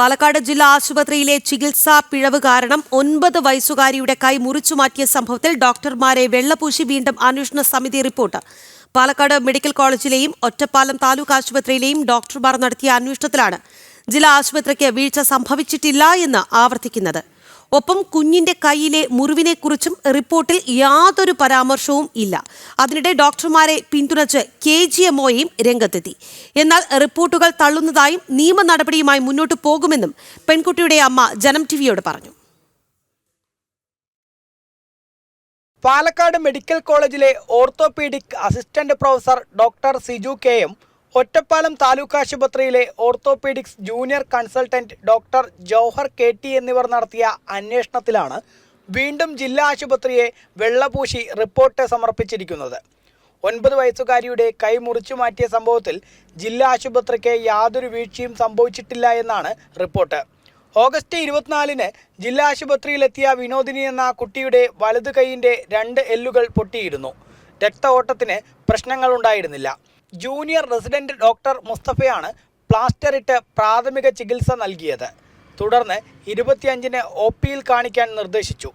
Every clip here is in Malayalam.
പാലക്കാട് ജില്ലാ ആശുപത്രിയിലെ ചികിത്സാ പിഴവ് കാരണം 9 വയസ്സുകാരിയുടെ കൈ മുറിച്ചുമാറ്റിയ സംഭവത്തിൽ ഡോക്ടർമാരെ വെള്ളപൂശി വീണ്ടും അന്വേഷണ സമിതി റിപ്പോർട്ട്. പാലക്കാട് മെഡിക്കൽ കോളേജിലെയും ഒറ്റപ്പാലം താലൂക്ക് ആശുപത്രിയിലെയും ഡോക്ടർമാർ നടത്തിയ അന്വേഷണത്തിലാണ് ജില്ലാ ആശുപത്രിക്ക് വീഴ്ച സംഭവിച്ചിട്ടില്ല എന്ന് ആവർത്തിക്കുന്നത്. ഒപ്പം കുഞ്ഞിന്റെ കൈയിലെ മുറിവിനെക്കുറിച്ചും റിപ്പോർട്ടിൽ യാതൊരു പരാമർശവും ഇല്ല. അതിനിടെ ഡോക്ടർമാരെ പിന്തുണച്ച് KGMOയും രംഗത്തെത്തി. എന്നാൽ റിപ്പോർട്ടുകൾ തള്ളുന്നതായും നിയമ നടപടിയുമായി മുന്നോട്ട് പോകുമെന്നും പെൺകുട്ടിയുടെ അമ്മ ജനം ടിവിയോട് പറഞ്ഞു. പാലക്കാട് മെഡിക്കൽ കോളേജിലെ orthopaedic assistant professor doctor Siju KM, Ottapalam taluk ആശുപത്രിയിലെ orthopaedics junior consultant doctor Johar KT എന്നിവർ നടത്തിയ അന്വേഷണത്തിലാണ് വീണ്ടും ജില്ലാ ആശുപത്രിയെ വെള്ളപൂശി റിപ്പോർട്ട് സമർപ്പിച്ചിരിക്കുന്നത്. 9 വയസ്സുകാരിയുടെ കൈ മുറിച്ചു മാറ്റിയ സംഭവത്തിൽ ജില്ലാ ആശുപത്രിക്ക് യാതൊരു വീഴ്ചയും സംഭവിച്ചിട്ടില്ല എന്നാണ് റിപ്പോർട്ട്. ഓഗസ്റ്റ് 24-ന് ജില്ലാ ആശുപത്രിയിലെത്തിയ വിനോദിനി എന്ന കുട്ടിയുടെ വലതു കൈയിൻ്റെ 2 എല്ലുകൾ പൊട്ടിയിരുന്നു. രക്ത ഓട്ടത്തിന് പ്രശ്നങ്ങളുണ്ടായിരുന്നില്ല. ജൂനിയർ റെസിഡന്റ് ഡോക്ടർ മുസ്തഫയാണ് പ്ലാസ്റ്റർ ഇട്ട് പ്രാഥമിക ചികിത്സ നൽകിയത്. തുടർന്ന് 25-ന് OPയിൽ കാണിക്കാൻ നിർദ്ദേശിച്ചു.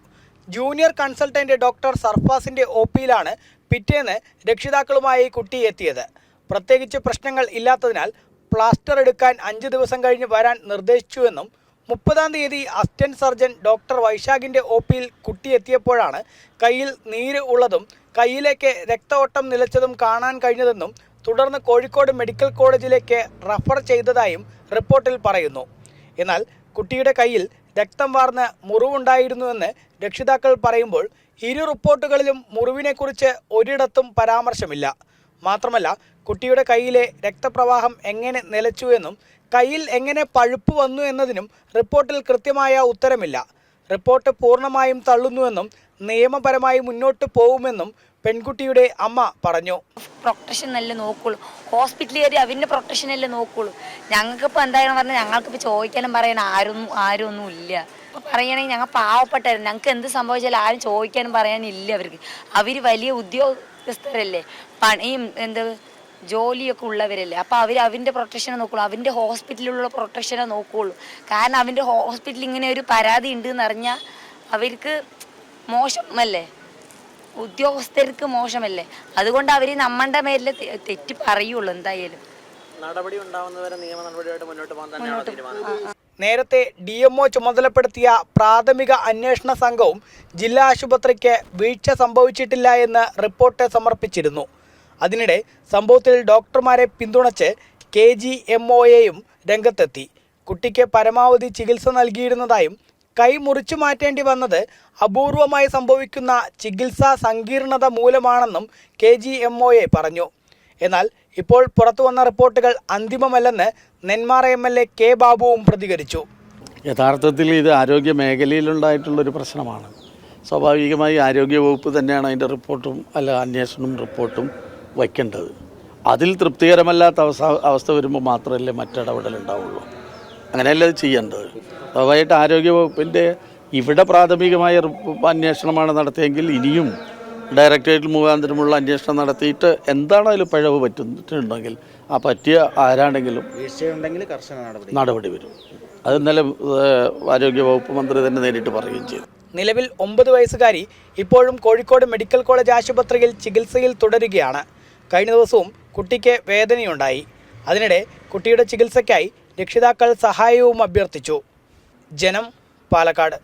ജൂനിയർ കൺസൾട്ടന്റ് ഡോക്ടർ സർഫാസിന്റെ OPയിലാണ് പിറ്റേന്ന് രക്ഷിതാക്കളുമായി കുട്ടി എത്തിയത്. പ്രത്യേകിച്ച് പ്രശ്നങ്ങൾ ഇല്ലാത്തതിനാൽ പ്ലാസ്റ്റർ എടുക്കാൻ 5 ദിവസം കഴിഞ്ഞ് വരാൻ നിർദ്ദേശിച്ചുവെന്നും 30-ാം തീയതി അസിസ്റ്റന്റ് സർജൻ ഡോക്ടർ വൈശാഖിന്റെ OPയിൽ കുട്ടി എത്തിയപ്പോഴാണ് കയ്യിൽ നീര് ഉള്ളതും കയ്യിലേക്ക് രക്തഓട്ടം നിലച്ചതും കാണാൻ കഴിഞ്ഞതെന്നും തുടർന്ന് കോഴിക്കോട് മെഡിക്കൽ കോളേജിലേക്ക് റഫർ ചെയ്തതായും റിപ്പോർട്ടിൽ പറയുന്നു. എന്നാൽ കുട്ടിയുടെ കയ്യിൽ രക്തം വാർന്ന് മുറിവുണ്ടായിരുന്നുവെന്ന് രക്ഷിതാക്കൾ പറയുമ്പോൾ ഇരു റിപ്പോർട്ടുകളിലും മുറിവിനെക്കുറിച്ച് ഒരിടത്തും പരാമർശമില്ല. മാത്രമല്ല, കുട്ടിയുടെ കയ്യിലെ രക്തപ്രവാഹം എങ്ങനെ നിലച്ചുവെന്നും കയ്യിൽ എങ്ങനെ പഴുപ്പ് വന്നു എന്നതിനും റിപ്പോർട്ടിൽ കൃത്യമായ ഉത്തരമില്ല. റിപ്പോർട്ട് പൂർണ്ണമായും തള്ളുന്നുവെന്നും നിയമപരമായി മുന്നോട്ട് പോകുമെന്നും പെൺകുട്ടിയുടെ അമ്മ പറഞ്ഞു. പ്രൊട്ടക്ഷൻ അല്ലേ നോക്കുള്ളൂ, ഹോസ്പിറ്റലിൽ കയറി അവൻ്റെ പ്രൊട്ടക്ഷൻ അല്ലേ നോക്കുള്ളൂ. ഞങ്ങൾക്കിപ്പോൾ എന്തായാലും പറഞ്ഞാൽ ഞങ്ങൾക്കിപ്പോൾ ചോദിക്കാനും പറയാൻ ആരും ഒന്നും ഇല്ല. ഇപ്പോൾ പറയുകയാണെങ്കിൽ ഞങ്ങൾ പാവപ്പെട്ടായിരുന്നു, ഞങ്ങൾക്ക് എന്ത് സംഭവിച്ചാലും ആരും ചോദിക്കാനും പറയാനില്ല. അവർ വലിയ ഉദ്യോഗസ്ഥരല്ലേ, പണിയും ജോലിയൊക്കെ ഉള്ളവരല്ലേ. അപ്പോൾ അവൻ്റെ പ്രൊട്ടക്ഷനെ നോക്കുള്ളൂ, അവൻ്റെ ഹോസ്പിറ്റലിലുള്ള പ്രൊട്ടക്ഷനെ നോക്കുകയുള്ളൂ. കാരണം അവൻ്റെ ഹോസ്പിറ്റലിൽ ഇങ്ങനെ ഒരു പരാതി ഉണ്ടെന്ന് അറിഞ്ഞാൽ അവർക്ക് മോശമല്ലേ, ഉദ്യോഗസ്ഥർക്ക് മോശമല്ലേ. അതുകൊണ്ട് അവർ നമ്മളുടെ മേലിൽ തെറ്റ് പറയുള്ളൂ. എന്തായാലും നടപടി ഉണ്ടാവുന്നവരെ നിയമ നടപടിയായിട്ട് മുന്നോട്ട് പോകാൻ നേരത്തെ DMO ചുമതലപ്പെടുത്തിയ പ്രാഥമിക അന്വേഷണ സംഘവും ജില്ലാ ആശുപത്രിക്ക് വീഴ്ച സംഭവിച്ചിട്ടില്ല എന്ന് റിപ്പോർട്ട് സമർപ്പിച്ചിരുന്നു. അതിനിടെ സംഭവത്തിൽ ഡോക്ടർമാരെ പിന്തുണച്ച് KGMOയും രംഗത്തെത്തി. കുട്ടിക്ക് പരമാവധി ചികിത്സ നൽകിയിരുന്നതായും കൈ മുറിച്ചു മാറ്റേണ്ടി വന്നത് അപൂർവമായി സംഭവിക്കുന്ന ചികിത്സാ സങ്കീർണത മൂലമാണെന്നും KGMOയെ പറഞ്ഞു. എന്നാൽ ഇപ്പോൾ പുറത്തുവന്ന റിപ്പോർട്ടുകൾ അന്തിമമല്ലെന്ന് നെന്മാറ MLA K ബാബുവും പ്രതികരിച്ചു. യഥാർത്ഥത്തിൽ ഇത് ആരോഗ്യ മേഖലയിലുണ്ടായിട്ടുള്ളൊരു പ്രശ്നമാണ്. സ്വാഭാവികമായി ആരോഗ്യവകുപ്പ് തന്നെയാണ് അതിൻ്റെ റിപ്പോർട്ടും അന്വേഷണവും റിപ്പോർട്ടും വയ്ക്കേണ്ടത്. അതിൽ തൃപ്തികരമല്ലാത്ത അവസ്ഥ വരുമ്പോൾ മാത്രമല്ലേ മറ്റിടപെടലുണ്ടാവുള്ളൂ. അങ്ങനെയല്ല അത് ചെയ്യേണ്ടത്. സ്വാഭാവികമായിട്ട് ആരോഗ്യവകുപ്പിൻ്റെ ഇവിടെ പ്രാഥമികമായ അന്വേഷണമാണ് നടത്തിയെങ്കിൽ ഇനിയും ഡയറക്ടറേറ്റ് മുഖാന്തരമുള്ള അന്വേഷണം നടത്തിയിട്ട് എന്താണ് അതിൽ പിഴവ് പറ്റുന്നുണ്ടെങ്കിൽ ആ പറ്റിയ ആരാണെങ്കിലും നടപടി വരും. അത് ഇന്നലെ ആരോഗ്യവകുപ്പ് മന്ത്രി തന്നെ നേരിട്ട് പറയുകയും ചെയ്തു. നിലവിൽ 9 വയസ്സുകാരി ഇപ്പോഴും കോഴിക്കോട് മെഡിക്കൽ കോളേജ് ആശുപത്രിയിൽ ചികിത്സയിൽ തുടരുകയാണ്. കഴിഞ്ഞ ദിവസവും കുട്ടിക്ക് വേദനയുണ്ടായി. അതിനിടെ കുട്ടിയുടെ ചികിത്സയ്ക്കായി രക്ഷിതാക്കൾ സഹായവും അഭ്യർത്ഥിച്ചു. ജനം, പാലക്കാട്.